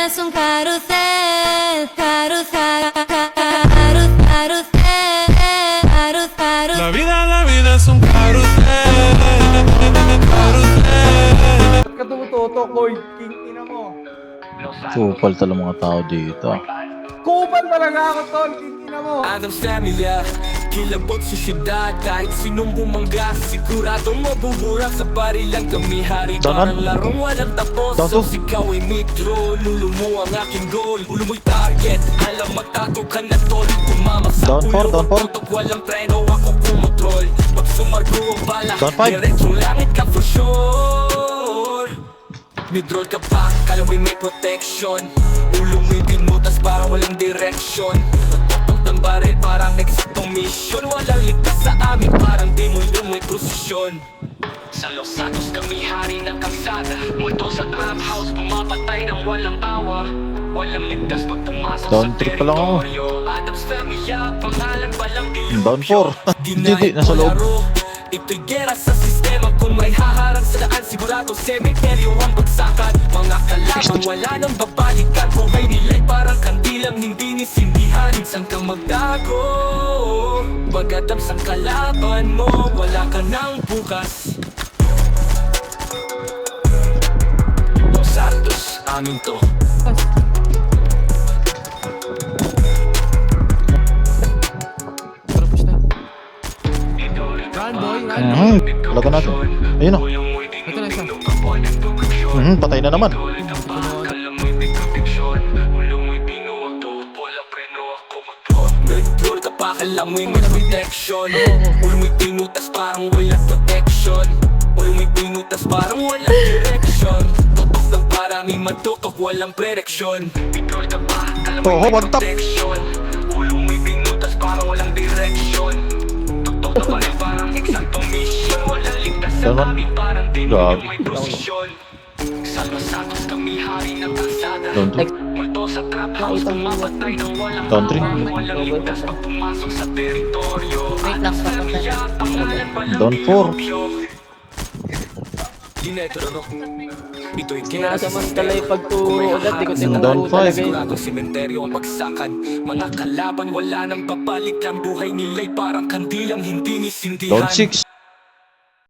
es un carrusel, carrusel, carrusel, carrusel. La vida es un carrusel, carrusel. Ba't ka tumututo, Koy? King ina mo. Kupal talaga mga tao dito. Kupal talaga ako, tol. King ina mo. Adam's Familia, kilabot sa syudad. Kahit sinong bumangga, siguradong mabuburak. Sa barilan kami hari, parang larong walang tapos. So ikaw ay mitro, lulo mo ang aking goal. Ulo mo'y target, alam magtato ka na tol. Tumamak sa ulo, tutok walang preno, ako kumotrol. Pag sumargo ang bala, diretsong langit ka for sure. Midroll ka pa, kala mo'y may protection. Ulo mo'y binutas para walang direksyon. Tutok ng baril parang exitong mission. Walang ligtas sa amin, parang di mo yung may prosesyon. Sa Los Santos kami hari ng kalsada. Multo sa trap house, pumapatay ng walang awa. Walang ligtas pag pumasok sa teritoryo. Adam's Familia, pangalan pa lang Down 4. Hindi, nasa loob. Ito'y gera sa sistema. Kung may haharang sa daan, sigurado semeteryo ang bagsakan. Mga kalaban, wala nang babalikan. Buhay nila'y parang kandilang hindi nisindihan. Minsan kang magdago, bagadams ang kalaban mo. Wala ka nang bukas. Los Santos, amin to. Run, boy. Run. Laga natin. Ayun o. Ito na isa. Patay na naman. Nag-roll ka pa, kala mo'y may protection. Ulo mo'y pinutas parang walang protection. Ulo mo'y pinutas parang walang direction. Tutok ng parami matutok, walang prediction. Nag-roll ka pa, kala mo'y may protection. Ulo mo'y pinutas parang walang direction. Tutok na pa rin parang eksaktong mission. Walang ligtas sa amin, parang di mo yung may prosesyon. Sa Los Santos kami hari ng kalsada. Multo sa trap house, pumapatay ng walang awa. Walang ligtas pag pumasok sa teritoryo. Adam's Familia, pangalan pa lang Down 4. Dinetro, ito'y gera sa Sinasamantalay pagtuulat, di ko Down tinanong talaga 5. Siguradong sementeryo ang bagsakan. Mga kalaban, wala nang babalik. Ang buhay nila'y parang kandilang hindi nisindihan. Down 6.